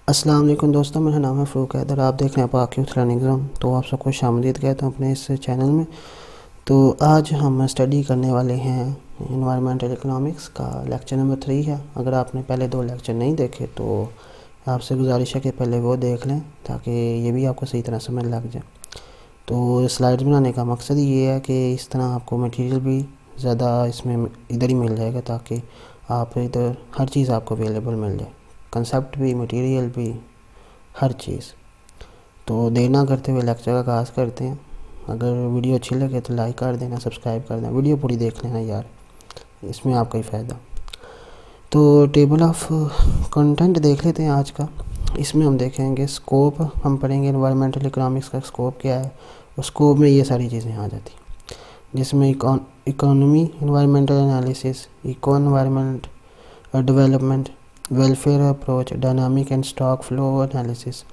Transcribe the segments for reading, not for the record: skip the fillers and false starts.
السلام علیکم دوستوں، میرا نام ہے فروق حیدر، آپ دیکھ رہے ہیں پاک یوتھ لرننگ زون۔ تو آپ سب کو خوش آمدید کہتا ہوں اپنے اس چینل میں۔ تو آج ہم اسٹڈی کرنے والے ہیں انوائرمنٹل اکنامکس کا لیکچر نمبر 3 ہے۔ اگر آپ نے پہلے 2 لیکچر نہیں دیکھے تو آپ سے گزارش ہے کہ پہلے وہ دیکھ لیں تاکہ یہ بھی آپ کو صحیح طرح سمجھ لگ جائے۔ تو سلائڈز بنانے کا مقصد یہ ہے کہ اس طرح آپ کو مٹیریل بھی زیادہ اس میں ادھر ہی مل جائے گا تاکہ آپ ادھر ہر چیز آپ کو اویلیبل مل جائے، کنسیپٹ بھی، مٹیریل بھی، ہر چیز۔ تو دیر نہ کرتے ہوئے لیکچر کا آغاز کرتے ہیں۔ اگر ویڈیو اچھی لگے تو لائک کر دینا، سبسکرائب کر دینا، ویڈیو پوری دیکھ لینا یار، اس میں آپ کا ہی فائدہ۔ تو ٹیبل آف کنٹینٹ دیکھ لیتے ہیں آج کا۔ اس میں ہم دیکھیں گے اسکوپ، ہم پڑھیں گے انوائرمنٹل اکنامکس کا اسکوپ کیا ہے۔ اسکوپ میں یہ ساری چیزیں آ جاتی ہیں، جس میں economy, environmental analysis, eco environment development, welfare approach, dynamic and stock flow analysis,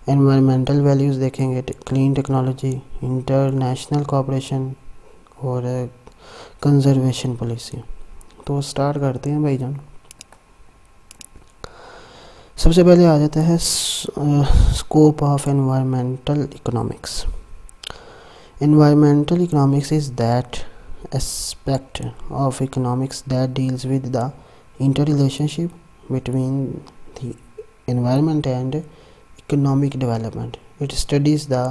environmental values دیکھیں گے، کلین ٹیکنالوجی، انٹرنیشنل کوآپریشن اور کنزرویشن پالیسی۔ تو سٹارٹ کرتے ہیں بھائی جان۔ سب سے پہلے آ جاتا ہے scope of environmental economics. Environmental economics is that aspect of economics that deals with the interrelationship between the environment and economic development. It studies the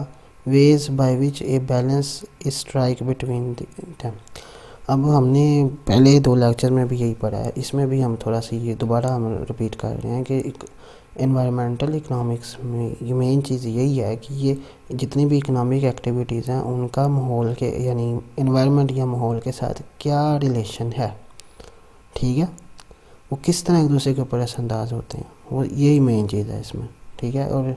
ways by which a balance is struck between them. اب ہم نے پہلے 2 lecture میں بھی یہی پڑھا ہے، اس میں بھی ہم تھوڑا سی یہ دوبارہ ہم رپیٹ کر رہے ہیں کہ انوائرمنٹل اکنامکس میں یہ مین چیز یہی ہے کہ یہ جتنی بھی اکنامک ایکٹیویٹیز ہیں ان کا ماحول کے یعنی انوائرمنٹ یا ماحول کے ساتھ کیا ریلیشن ہے، ٹھیک ہے، وہ کس طرح ایک دوسرے کے اوپر اثر انداز ہوتے ہیں، وہ یہی مین چیز ہے اس میں، ٹھیک ہے۔ اور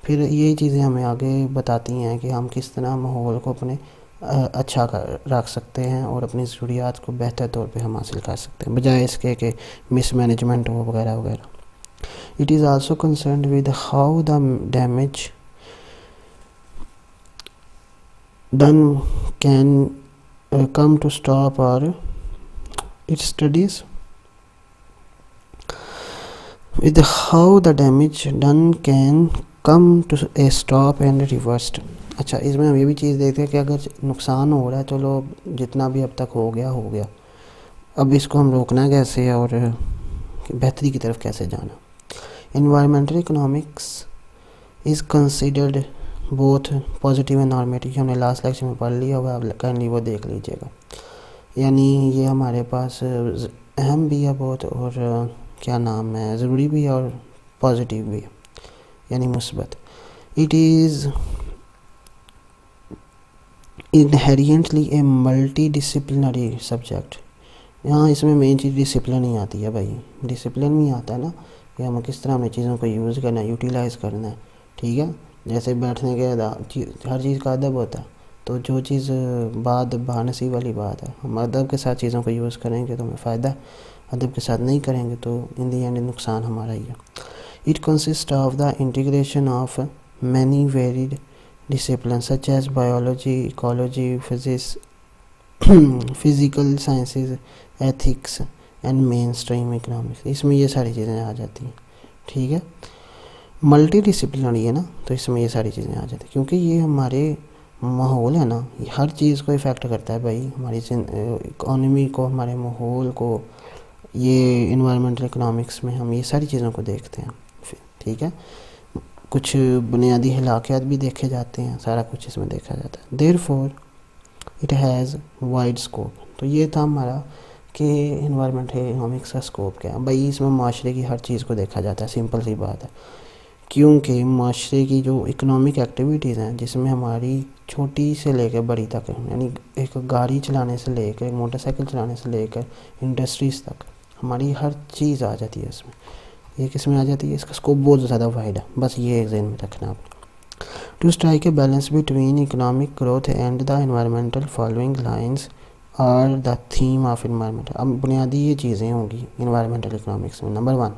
پھر یہی چیزیں ہمیں آگے بتاتی ہیں کہ ہم کس طرح ماحول کو اپنے اچھا رکھ سکتے ہیں اور اپنی ضروریات کو بہتر طور پہ ہم حاصل کر سکتے ہیں، بجائے اس کے کہ مس مینجمنٹ ہو وغیرہ وغیرہ۔ It is also concerned with how the damage done can come to stop, or it studies with how the damage done can come to a stop and reversed. اچھا، اس میں ہم یہ بھی چیز دیکھتے ہیں کہ اگر نقصان ہو رہا ہے چلو جتنا بھی اب تک ہو گیا، اب اس کو ہم روکنا کیسے اور بہتری کی طرف کیسے جانا۔ Environmental economics is considered both positive and normative۔ ہم نے لاسٹ لیکچر میں پڑھ لیا ہوا، آپ کائنڈلی وہ دیکھ لیجیے گا۔ یعنی یہ ہمارے پاس اہم بھی ہے بہت، اور کیا نام ہے، ضروری بھی ہے اور پازیٹیو بھی ہے، یعنی مثبت۔ It is inherently a multidisciplinary subject۔ یہاں اس میں مین چیز ڈسپلن ہی آتی ہے بھائی، ڈسپلن بھی آتا ہے نا کہ ہم کس طرح اپنی چیزوں کو یوز کرنا ہے، یوٹیلائز کرنا ہے، ٹھیک ہے۔ جیسے بیٹھنے کے ہر چیز کا ادب ہوتا ہے، تو جو چیز بات بانسی والی بات ہے، ہم ادب کے ساتھ چیزوں کو یوز کریں گے تو ہمیں فائدہ ہے، ادب کے ساتھ نہیں کریں گے تو ان دی اینڈ نقصان ہمارا ہی ہے۔ It consist of the integration of many varied discipline such as biology, ecology, physical sciences, ethics and mainstream economics. اس میں یہ ساری چیزیں آ جاتی ہیں، ٹھیک ہے۔ ملٹی ڈسپلنری ہے نا، تو اس میں یہ ساری چیزیں آ جاتی ہیں کیونکہ یہ ہمارے ماحول ہے نا، یہ ہر چیز کو افیکٹ کرتا ہے بھائی، ہماری اکانومی کو، ہمارے ماحول کو۔ یہ انوائرمنٹل اکنامکس میں ہم یہ ساری چیزوں کو دیکھتے ہیں، ٹھیک ہے۔ کچھ بنیادی ہلاکیات بھی دیکھے جاتے ہیں، سارا کچھ اس میں دیکھا جاتا ہے۔ Therefore it has wide scope. تو یہ تھا ہمارا کہ انوائرمنٹل اکنامکس کا اسکوپ کیا ہے بھائی، اس میں معاشرے کی ہر چیز کو دیکھا جاتا ہے، سمپل سی بات ہے۔ کیونکہ معاشرے کی جو اکنامک ایکٹیویٹیز ہیں، جس میں ہماری چھوٹی سے لے کے بڑی تک، یعنی ایک گاڑی چلانے سے لے کر، ایک موٹر سائیکل چلانے سے لے کر انڈسٹریز تک، ہماری ہر چیز آ جاتی ہے اس میں۔ یہ کس میں آ جاتی ہے، اس کا اسکوپ بہت زیادہ وائڈ ہے، بس یہ ایک ذہن میں رکھنا آپ نے۔ To strike a balance between economic growth and the environmental following lines are the theme of environment. اب بنیادی یہ چیزیں ہوں گی انوائرمنٹل اکنامکس میں۔ Number 1،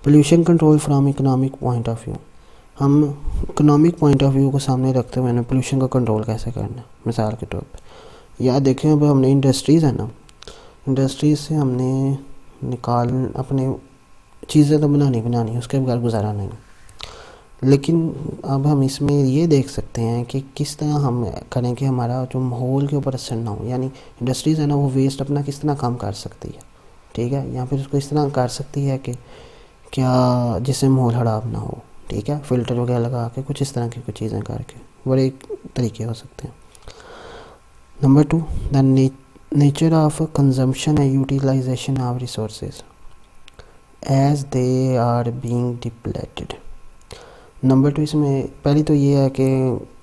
pollution control from economic point of view. ہم اکنامک پوائنٹ آف ویو کو سامنے رکھتے ہوئے پولیوشن کو کنٹرول کیسے کرنا ہے، مثال کے طور پہ یا دیکھیں اب ہم نے انڈسٹریز ہے نا، انڈسٹریز سے ہم نے اپنے چیزیں تو بنانی اس کے بغیر گزارا نہیں. لیکن اب ہم اس میں یہ دیکھ سکتے ہیں کہ کس طرح ہم کریں کہ ہمارا جو ماحول کے اوپر اثر نہ ہو. یعنی انڈسٹریز ہے نا وہ ویسٹ اپنا کس طرح کم کر سکتی ہے, ٹھیک ہے, یا پھر اس کو اس طرح کر سکتی ہے کہ کیا جس سے ماحول خراب نہ ہو, ٹھیک ہے, فلٹر وغیرہ لگا کے کچھ اس طرح کی کچھ چیزیں کر کے بڑے طریقے ہو سکتے ہیں. Number 2, the nature of consumption and utilisation of resources as they are being depleted. Number 2 اس میں پہلی تو یہ ہے کہ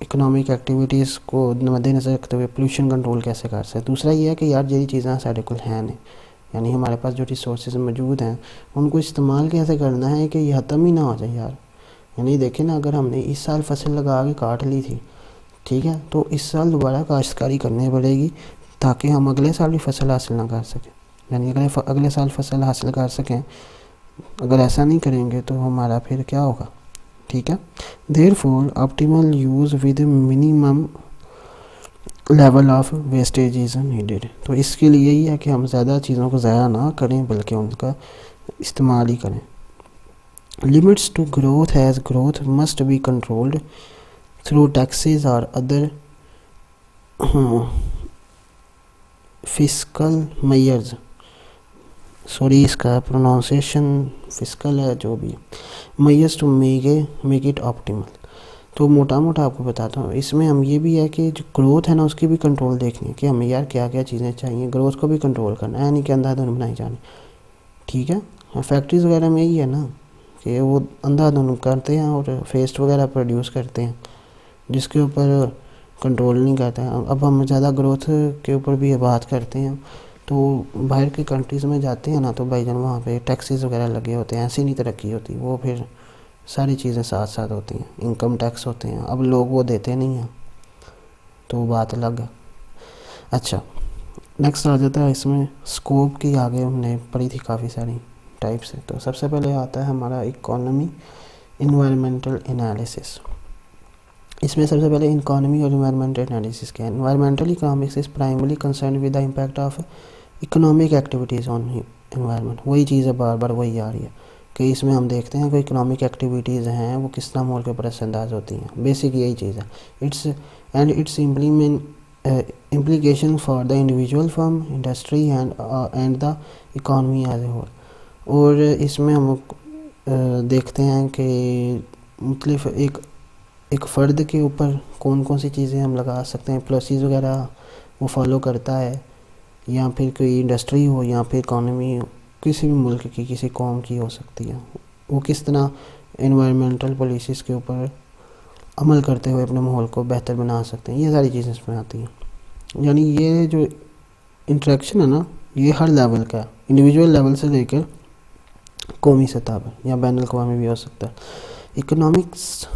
اکنامک ایکٹیویٹیز کو مد نظر رکھتے ہوئے پولوشن کنٹرول کیسے کر سکتے. دوسرا یہ ہے کہ یار جی چیزیں سارے کل ہیں نہیں, یعنی ہمارے پاس جو ریسورسز موجود ہیں ان کو استعمال کیسے کرنا ہے کہ یہ ختم ہی نہ ہو جائے یار. یعنی دیکھیں نا, اگر ہم نے اس سال فصل لگا کے کاٹ لی تھی, ٹھیک ہے, تو اس سال دوبارہ کاشتکاری کرنی پڑے گی تاکہ ہم اگلے سال بھی فصل حاصل نہ کر سکیں, یعنی اگلے سال فصل حاصل کر سکیں. اگر ایسا نہیں کریں گے تو ہمارا پھر کیا ہوگا, ٹھیک ہے. Therefore, optimal use with minimum level of wastage is needed. تو اس کے لیے یہی ہے کہ ہم زیادہ چیزوں کو ضائع نہ کریں بلکہ ان کا استعمال ہی کریں. Limits to growth as growth must be controlled through taxes or other fiscal measures. Sorry اس کا پرونانسیشن فسکل ہے جو بھی, measures to make it optimal. تو موٹا آپ کو بتاتا ہوں, اس میں ہم یہ بھی ہے کہ جو گروتھ ہے نا اس کی بھی کنٹرول دیکھنی ہے کہ ہمیں یار کیا کیا چیزیں چاہیے, گروتھ کو بھی کنٹرول کرنا ہے, یعنی کہ اندھا دھند بنائی جانی, ٹھیک ہے. فیکٹریز وغیرہ میں یہی ہے نا کہ وہ اندھا دھند کرتے ہیں اور فیسٹ وغیرہ پروڈیوس کرتے ہیں جس کے اوپر کنٹرول نہیں کرتے ہیں. اب ہم زیادہ گروتھ کے اوپر بھی بات کرتے ہیں تو باہر کی کنٹریز میں جاتے ہیں نا تو بھائی جان وہاں پہ ٹیکسیز وغیرہ لگے ہوتے ہیں, ایسی نہیں ترقی ہوتی, وہ پھر ساری چیزیں ساتھ ہوتی ہیں, انکم ٹیکس ہوتے ہیں, اب لوگ وہ دیتے نہیں ہیں تو بات الگ ہے. اچھا نیکسٹ آ جاتا ہے اس میں اسکوپ کی, آگے ہم نے پڑھی تھی کافی ساری ٹائپس ہے. تو سب سے پہلے آتا ہے ہمارا اکانومی انوائرمنٹل انالیسس. اس میں سب سے پہلے اکانومی اور انوائرمنٹل انالیسس کیا ہے. Environmental economics is primarily concern with the impact of economic activities on environment. وہی چیز ہے بار بار وہی آ رہی ہے کہ اس میں ہم دیکھتے ہیں کہ اکنامک ایکٹیویٹیز ہیں وہ کس طرح ماحول کے اوپر اثر انداز ہوتی ہیں. بیسک یہی چیز ہے. Its implication for the individual firm industry and the economy as a whole. اور اس میں ہم دیکھتے ہیں کہ مختلف ایک فرد کے اوپر کون سی چیزیں ہم لگا سکتے ہیں, پالیسیز وغیرہ وہ فالو کرتا ہے, یا پھر کوئی انڈسٹری ہو یا پھر اکانومی کسی بھی ملک کی کسی قوم کی ہو سکتی ہے, وہ کس طرح انوائرمنٹل پالیسیز کے اوپر عمل کرتے ہوئے اپنے ماحول کو بہتر بنا سکتے ہیں. یہ ساری چیزیں اس میں آتی ہیں. یعنی یہ جو انٹریکشن ہے نا یہ ہر لیول کا ہے, انڈیویجول لیول سے لے کر قومی سطح پر یا بین الاقوامی بھی ہو سکتا ہے. Economics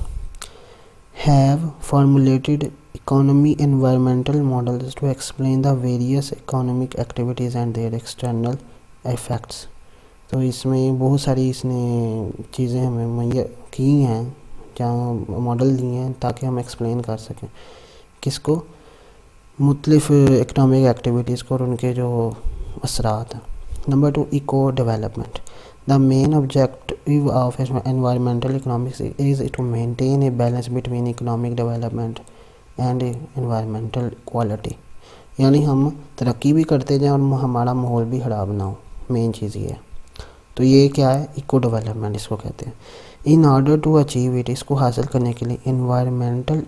have formulated economy environmental models to explain the various economic activities and their external effects. تو اس میں بہت ساری اس نے چیزیں ہمیں مہیا کی ہیں, جہاں ماڈل دیے ہیں تاکہ ہم ایکسپلین کر سکیں کس کو, مختلف اکنامک ایکٹیویٹیز کو اور ان کے جو اثرات ہیں. Number 2 eco development. The main objective of environmental economics is to maintain a balance between economic development and environmental quality. یعنی ہم ترقی بھی کرتے جائیں اور ہمارا ماحول بھی خراب نہ ہو, مین چیز یہ ہے. تو یہ کیا ہے, ایکو ڈیولپمنٹ اس کو کہتے ہیں. In order to achieve it, اس کو حاصل کرنے کے لیے انوائرمنٹل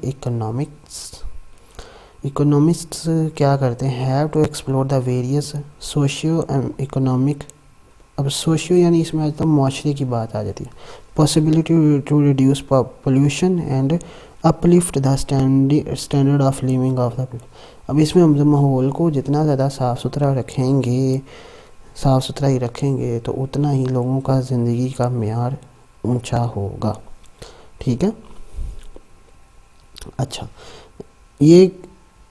اکنامسٹس کیا کرتے ہیں, have to explore the various socio economic. اب سوشیو یعنی اس میں آتا ہے معاشرے کی بات آ جاتی ہے. Possibility to reduce pollution and uplift the standard of living of the people. اب اس میں ہم ماحول کو جتنا زیادہ صاف ستھرا رکھیں گے, صاف ستھرا ہی رکھیں گے تو اتنا ہی لوگوں کا زندگی کا معیار اونچا ہوگا, ٹھیک ہے. اچھا یہ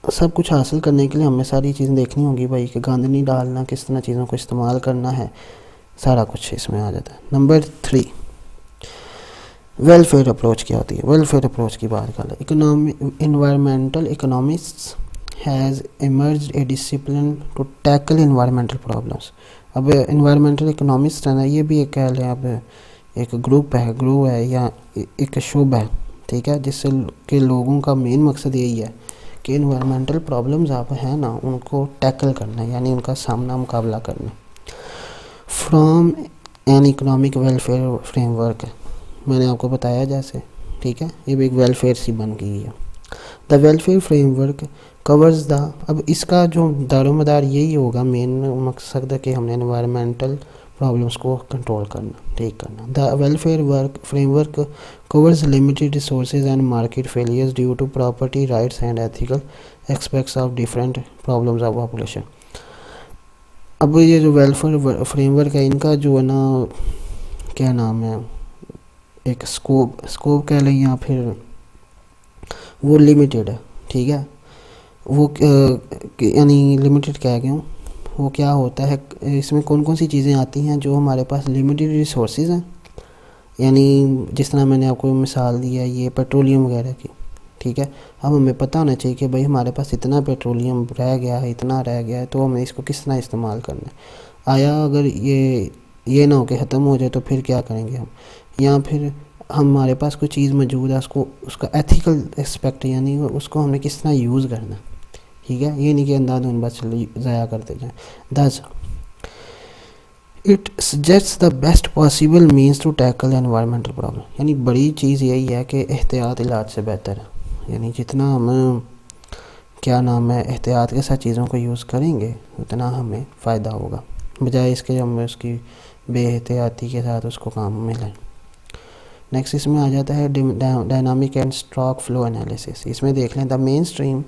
سب کچھ حاصل کرنے کے لیے ہمیں ساری چیزیں دیکھنی ہوگی بھائی, کہ گند نہیں ڈالنا, کس طرح چیزوں کو استعمال کرنا ہے, سارا کچھ اس میں آ جاتا ہے. نمبر 3 ویلفیئر اپروچ کیا ہوتی ہے. ویلفیئر اپروچ کی بات کر لیں. Environmental economics has emerged a discipline to tackle environmental problems. اب انوائرمنٹل اکنامکس ہے نا، یہ بھی ایک کہہ لیں اب ایک گروپ ہے یا ایک شعبہ ہے، ٹھیک ہے، جس سے کہ لوگوں کا مین مقصد یہی ہے کہ انوائرمنٹل پرابلمز آپ ہیں نا ان کو ٹیکل کرنا، یعنی ان کا سامنا مقابلہ کرنا from an economic welfare frame work. میں نے آپ کو بتایا جیسے، ٹھیک ہے، یہ بھی ایک ویلفیئر سی بن گئی ہے. The welfare framework covers the, اب اس کا جو دار و مدار یہی ہوگا، مین مقصد ہے کہ ہم نے انوائرمنٹل پرابلمس کو کنٹرول کرنا، ٹھیک کرنا. The welfare framework covers limited resources and market failures due to property rights and ethical aspects of different problems of population. اب یہ جو ویلفیئر فریم ورک ہے، ان کا جو ہے نا کیا نام ہے، ایک اسکوپ کہہ لیں یا پھر وہ لمیٹیڈ ہے، ٹھیک ہے. وہ یعنی لمیٹیڈ کہہ گیا ہوں، وہ کیا ہوتا ہے، اس میں کون کون سی چیزیں آتی ہیں جو ہمارے پاس لمیٹیڈ ریسورسز ہیں، یعنی جس طرح میں نے آپ کو مثال دی ہے یہ پیٹرولیم وغیرہ کی، ٹھیک ہے. اب ہمیں پتہ ہونا چاہیے کہ بھائی ہمارے پاس اتنا پیٹرولیم رہ گیا ہے، اتنا رہ گیا ہے، تو ہمیں اس کو کس طرح استعمال کرنا ہے. آیا اگر یہ نہ ہو کہ ختم ہو جائے تو پھر کیا کریں گے ہم، یا پھر ہمارے پاس کوئی چیز موجود ہے، اس کا ایتھیکل اسپیکٹ، یعنی اس کو ہمیں کس طرح یوز کرنا، ٹھیک ہے. یہ نہیں کہ انداز ان بس ضائع کرتے جائیں. This it suggests the best possible means to tackle environmental problem, یعنی بڑی چیز یہی ہے کہ احتیاط علاج سے بہتر ہے، یعنی جتنا ہم کیا نام ہے احتیاط کے ساتھ چیزوں کو یوز کریں گے اتنا ہمیں فائدہ ہوگا، بجائے اس کے ہم اس کی بے احتیاطی کے ساتھ اس کو کام میں لیں. نیکسٹ اس میں آ جاتا ہے dynamic and stock flow analysis. اس میں دیکھ لیں the mainstream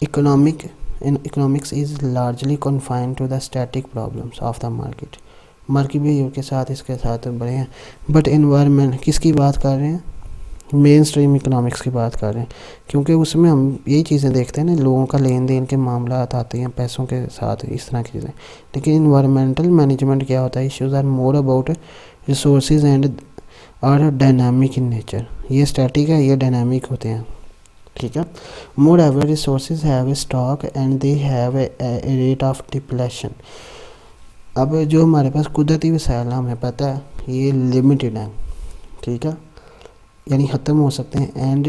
economics is largely confined to the static problems of the market. Market behaviour کے ساتھ اس کے ساتھ بڑے ہیں، بٹ انوائرمنٹ کس کی بات کر رہے ہیں، مین اسٹریم اکنامکس کی بات کر رہے ہیں، کیونکہ اس میں ہم یہی چیزیں دیکھتے ہیں نا، لوگوں کا لین دین کے معاملات آتے ہیں پیسوں کے ساتھ، اس طرح کی چیزیں. لیکن انوائرمنٹل مینجمنٹ کیا ہوتا ہے، issues are more about resources and are dynamic in nature. یہ اسٹیٹک ہے، یہ ڈائنامک ہوتے ہیں، ٹھیک ہے. Moreover resources have a stock and they have a rate of depletion. اب جو ہمارے پاس قدرتی وسائل ہمیں پتہ ہے یہ لمیٹڈ ہیں، ٹھیک ہے، یعنی ختم ہو سکتے ہیں. And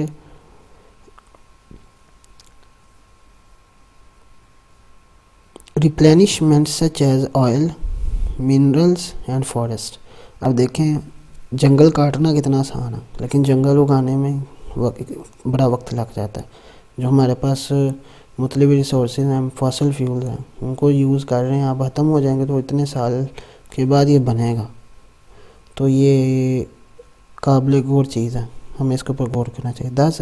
replenishment such as oil, minerals and forest. اب دیکھیں جنگل کاٹنا کتنا آسان ہے، لیکن جنگل اگانے میں بڑا وقت لگ جاتا ہے. جو ہمارے پاس مختلف ریسورسز ہیں، فاسل فیولز ہیں، ان کو یوز کر رہے ہیں، اب ختم ہو جائیں گے تو اتنے سال کے بعد یہ بنے گا. تو یہ قابل غور چیز ہے، ہمیں اس کے اوپر غور کرنا چاہیے. This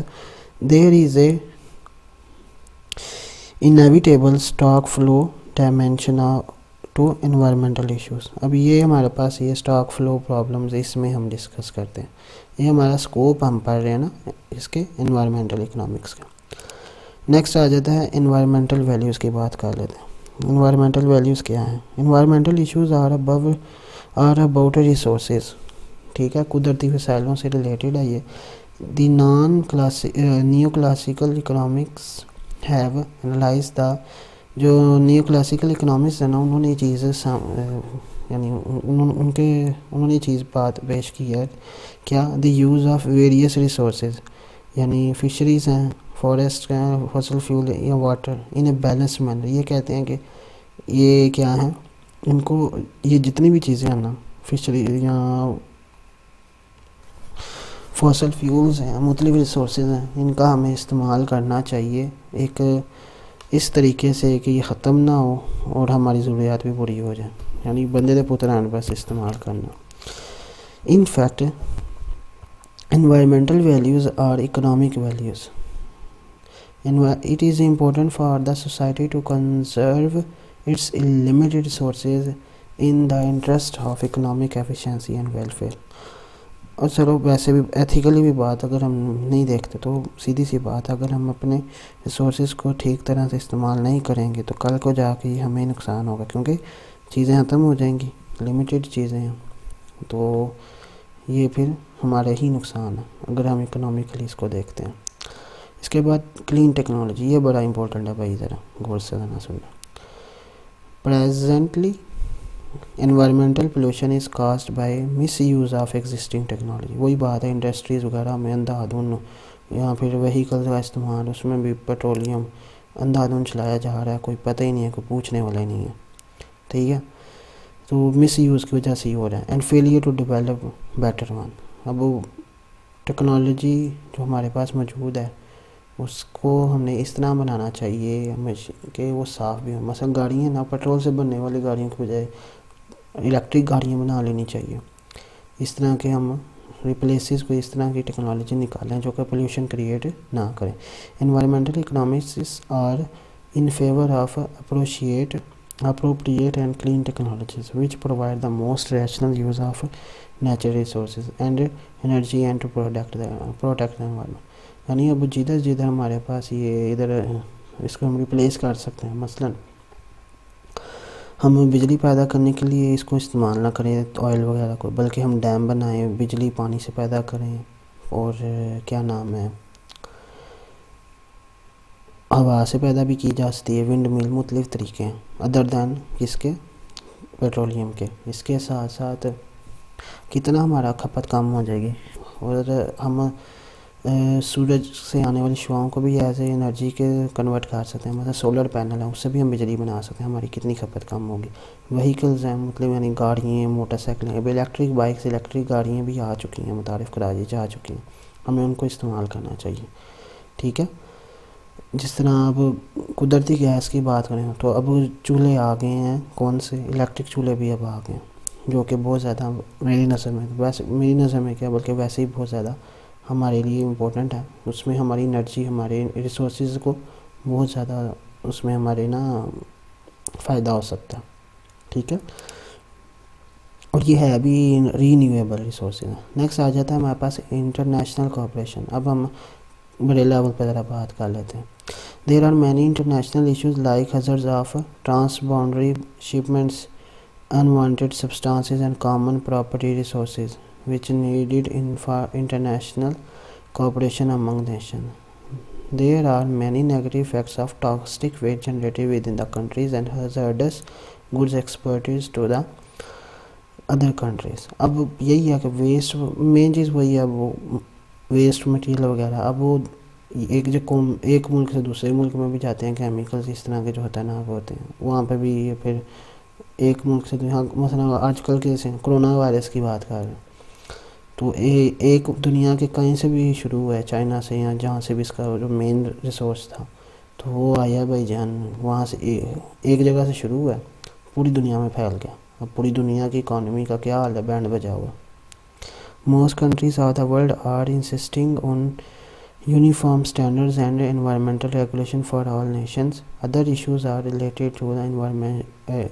there is a inevitable stock flow dimension to environmental issues. اب یہ ہمارے پاس یہ اسٹاک فلو پرابلمز اس میں ہم ڈسکس کرتے ہیں. یہ ہمارا اسکوپ ہم پڑھ رہے ہیں نا اس کے انوائرمنٹل اکنامکس کا. نیکسٹ آ جاتا ہے انوائرمنٹل ویلیوز کی بات کر لیتے ہیں. انوائرمنٹل ویلیوز کیا ہیں؟ Environmental issues are about resources, ٹھیک ہے، قدرتی وسائلوں سے ریلیٹڈ ہے یہ. The neo classical economics have analyse the, جو نیو کلاسیکل اکنامکس ہے نا انہوں نے یہ چیز یعنی انہوں نے یہ چیز بات پیش کی ہے، کیا دی یوز آف ویریس ریسورسز، یعنی فشریز ہیں، فارسٹ ہیں، فاسل فیول یا water in a balance manner. یہ کہتے ہیں کہ یہ کیا ہیں، ان کو یہ جتنی بھی چیزیں ہیں نا، فشری یا فاسل فیولز ہیں، مختلف ریسورسز ہیں، ان کا ہمیں استعمال کرنا چاہیے ایک اس طریقے سے کہ یہ ختم نہ ہو اور ہماری ضروریات بھی پوری ہو جائیں، یعنی بندے دے پتران بس استعمال کرنا. In fact environmental values are economic values. It is important for the society to conserve its limited resources in the interest of economic efficiency and welfare. اور چلو ویسے بھی ایتھیکلی بھی بات اگر ہم نہیں دیکھتے تو سیدھی سی بات، اگر ہم اپنے ریسورسز کو ٹھیک طرح سے استعمال نہیں کریں گے تو کل کو جا کے ہمیں نقصان ہوگا، کیونکہ چیزیں ختم ہو جائیں گی، لمیٹڈ چیزیں ہیں، تو یہ پھر ہمارے ہی نقصان ہے اگر ہم اکنامیکلی اس کو دیکھتے ہیں. اس کے بعد کلین ٹیکنالوجی، یہ بڑا امپورٹنٹ ہے بھائی، ذرا غور سے ذرا سننا. Presently environmental pollution is caused by miss use of existing technology. وہی بات ہے, انڈسٹریز وغیرہ میں اندھا دھن, یا پھر وہیکلز کا استعمال, اس میں بھی پیٹرولیم اندھا دھن چلایا جا رہا ہے, کوئی پتہ ہی نہیں ہے, کوئی پوچھنے والا ہی نہیں ہے. ٹھیک ہے, تو مس یوز کی وجہ سے ہی ہو رہا ہے. And failure to develop better one. اب وہ ٹیکنالوجی جو ہمارے پاس موجود ہے اس کو ہم نے اس طرح بنانا چاہیے کہ وہ صاف بھی ہو. مثلا گاڑیاں نا, پیٹرول سے بننے والی گاڑیوں کی بجائے الیکٹرک گاڑیاں بنا لینی چاہیے. اس طرح کے ہم ریپلیسز کو اس طرح کی ٹیکنالوجی نکالیں جو کہ پولیوشن کریٹ نہ کریں. Environmental economics are in favour of appropriate and clean technologies which provide the most rational use of natural resources and energy and to protect the environment. یعنی اب جدھر ہمارے پاس یہ ادھر اس کو ہم ریپلیس کر سکتے ہیں. مثلا ہم بجلی پیدا کرنے کے لیے اس کو استعمال نہ کریں آئل وغیرہ کو, بلکہ ہم ڈیم بنائیں, بجلی پانی سے پیدا کریں, اور کیا نام ہے, ہوا سے پیدا بھی کی جا سکتی ہے, ونڈ مل, مختلف طریقے ہیں ادر دین کس کے, پیٹرولیم کے. اس کے ساتھ ساتھ کتنا ہمارا کھپت کم ہو جائے گی, اور ہم سورج سے آنے والی شعاؤں کو بھی ایز اے انرجی کے کنورٹ کر سکتے ہیں. مثلا سولر پینل ہے, اس سے بھی ہم بجلی بنا سکتے ہیں, ہماری کتنی کھپت کم ہوگی. وہیکلز ہیں, مطلب یعنی گاڑیاں, موٹر سائیکلیں, اب الیکٹرک بائکس, الیکٹرک گاڑیاں بھی آ چکی ہیں, متعارف کرا دی جا چکی ہیں, ہمیں ان کو استعمال کرنا چاہیے. ٹھیک ہے, جس طرح اب قدرتی گیس کی بات کریں تو اب چولہے آ گئے ہیں, کون سے, الیکٹرک چولہے بھی اب آ گئے ہیں, جو کہ بہت زیادہ میری نظر میں کیا بلکہ ویسے ہی بہت زیادہ ہمارے لیے امپورٹنٹ ہے. اس میں ہماری انرجی, ہمارے ریسورسز کو بہت زیادہ اس میں ہمارے فائدہ ہو سکتا ہے. ٹھیک ہے, اور یہ ہے ابھی رینیویبل ریسورسز. نیکسٹ آ جاتا ہے ہمارے پاس انٹرنیشنل کوآپریشن. اب ہم بڑے لیول پہ ذرا بات کر لیتے ہیں. There are many international issues like hazards of transboundary shipments, unwanted substances and common property resources which needed international cooperation among nations. There are many negative effects of toxic waste generated within the countries and hazardous goods exported to the other countries. اب یہی ہے کہ waste, مین چیز وہی ہے, وہ waste material وغیرہ. اب وہ ایک ملک سے دوسرے ملک میں بھی جاتے ہیں, کیمیکلز اس طرح کے جو ہوتا ہے نا وہ ہوتے ہیں, وہاں پہ بھی یہ پھر ایک ملک سے مثلا آج کل کے کرونا وائرس کی بات کر رہے ہیں, تو ایک دنیا کے کہیں سے بھی شروع ہوا ہے, چائنا سے یا جہاں سے بھی اس کا جو مین ریسورس تھا, تو وہ آیا بھائی جان وہاں سے, ایک جگہ سے شروع ہوا ہے, پوری دنیا میں پھیل گیا. اب پوری دنیا کی اکانومی کا کیا حال ہے, بینڈ بجا ہوا. Most countries of the world are insisting on uniform standards and environmental regulation for all nations. Other issues are related to the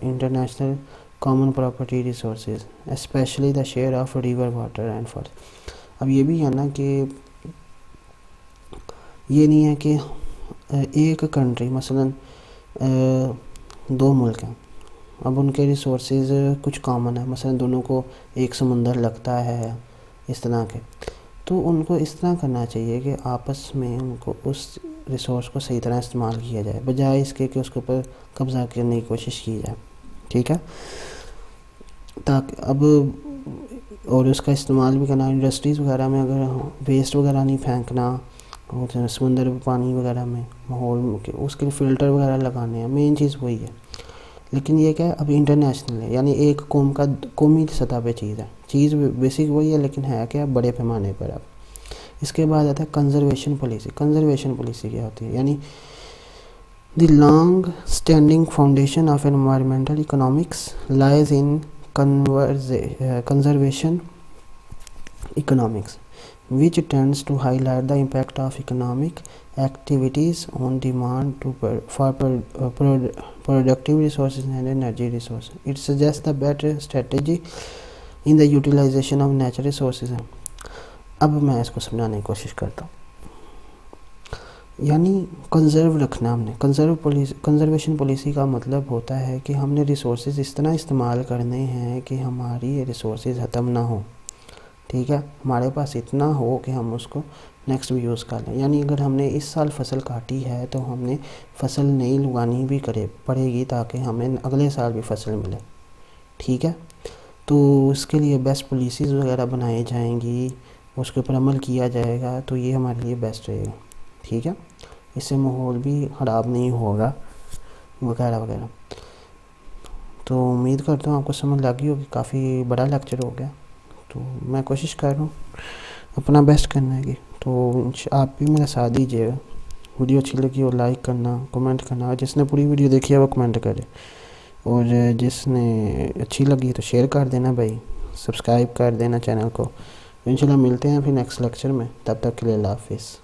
international common property resources, especially the share of river water and forest. اب یہ بھی ہے نا کہ یہ نہیں ہے کہ ایک کنٹری, مثلا دو ملک ہیں, اب ان کے ریسورسز کچھ کامن ہیں, مثلا دونوں کو ایک سمندر لگتا ہے, اس طرح کے, تو ان کو اس طرح کرنا چاہیے کہ آپس میں ان کو اس ریسورس کو صحیح طرح استعمال کیا جائے, بجائے اس کے کہ اس کے اوپر قبضہ کرنے کی کوشش کی جائے. ٹھیک ہے, تاکہ اب اور اس کا استعمال بھی کرنا, انڈسٹریز وغیرہ میں اگر ویسٹ وغیرہ نہیں پھینکنا, اور سمندر پانی وغیرہ میں ماحول کے اس کے فلٹر وغیرہ لگانے ہیں, مین چیز وہی ہے. لیکن یہ کیا ہے, اب انٹرنیشنل ہے, یعنی ایک قوم کا قومی سطح پہ چیز ہے, چیز بیسک وہی ہے, لیکن ہے کیا بڑے پیمانے پر. اب اس کے بعد آتا ہے کنزرویشن پالیسی. کنزرویشن پالیسی کیا ہوتی ہے, یعنی the long standing foundation of environmental economics لائز in conservation economics, which tends to highlight the impact of economic activities on demand for productive resources and energy resources. It suggests the better strategy in the utilization of natural resources. اب میں اس کو سمجھانے کی کوشش کرتا ہوں. یعنی conserve رکھنا ہم نے, کنزرویشن پالیسی کا مطلب ہوتا ہے کہ ہم نے ریسورسز اس طرح استعمال کرنے ہیں کہ ہماری یہ ریسورسز ختم نہ ہوں. ٹھیک ہے, ہمارے پاس اتنا ہو کہ ہم اس کو نیکسٹ بھی یوز کر لیں. یعنی اگر ہم نے اس سال فصل کاٹی ہے تو ہم نے فصل نئی لگانی بھی پڑے گی تاکہ ہمیں اگلے سال بھی فصل ملے. ٹھیک ہے. تو اس کے لیے بیسٹ پالیسیز وغیرہ بنائی جائیں گی، اس کے اوپر عمل کیا جائے گا، تو یہ ہمارے لیے بیسٹ رہے گا. ٹھیک ہے، اس سے ماحول بھی خراب نہیں ہوگا وغیرہ وغیرہ. تو امید کرتا ہوں آپ کو سمجھ لگی ہوگی، کافی بڑا لیکچر ہو گیا. تو میں کوشش کر رہا ہوں اپنا بیسٹ کرنے کی. تو آپ بھی میرا ساتھ دیجیے گا. ویڈیو اچھی لگی ہو لائک کرنا، کمنٹ کرنا، اور جس نے پوری ویڈیو دیکھی ہے وہ کمنٹ کرے، اور جس نے اچھی لگی تو شیئر کر دینا بھائی، سبسکرائب کر دینا چینل کو. انشاءاللہ ملتے ہیں پھر نیکسٹ لیکچر میں، تب تک کے لیے اللہ حافظ.